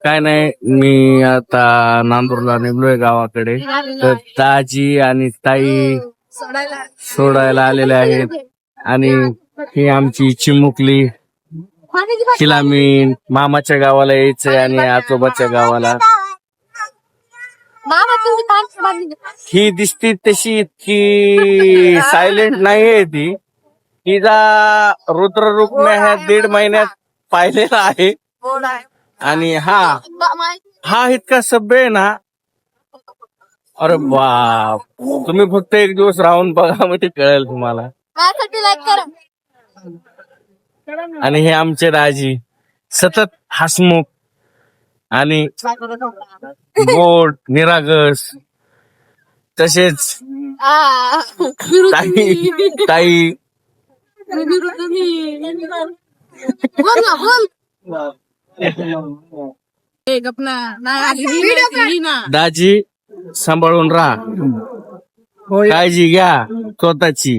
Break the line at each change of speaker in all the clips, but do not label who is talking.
काय नाही, मी आता नांदूरला निघलोय गावाकडे. तर ताजी आणि ताई सोडायला आलेले आहेत. आणि ही आमची चिमुकली, हिला मी मामाच्या गावाला यायचंय आणि आजोबाच्या गावाला. ही दिसती तशी इतकी सायलेंट नाहीये ती. तिचा रुद्ररूप मी ह्या 1.5 महिन्यात पाहिलेला आहे. आणि हा इतका सभ्य आहे ना. अरे बाप, तुम्ही फक्त एक दिवस राहून बघा, म्हणजे कळेल तुम्हाला. आणि हे आमचे दाजी सतत हसमुख आणि गोड निरागस. तसेच ताई दाजी सांभाळून राहा, काळजी घ्या स्वतःची.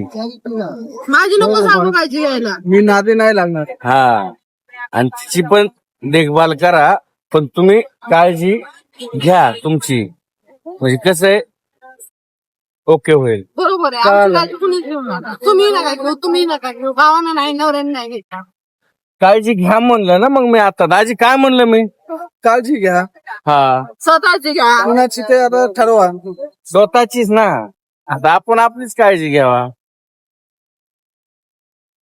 माझी नको सांगू काळजी घ्यायला,
मी नादी नाही लागणार.
हा, आणि तिची पण देखभाल करा, पण तुम्ही काळजी घ्या तुमची, म्हणजे कसं आहे ओके होईल.
बरोबर आहे. आमची काळजी कुणीच घेऊ नका. तुम्ही नका घेऊ, तुम्ही नका घेऊ, भावानं नाही, नवऱ्यानं नाही घेता.
काळजी घ्या म्हणलं ना मग मी आता. दाजी काय म्हणलं मी?
काळजी घ्या,
हा,
स्वतःची घ्या.
कुणाची ते आता ठरवा.
स्वतःचीच ना. आता आपण आपलीच काळजी घ्यावा.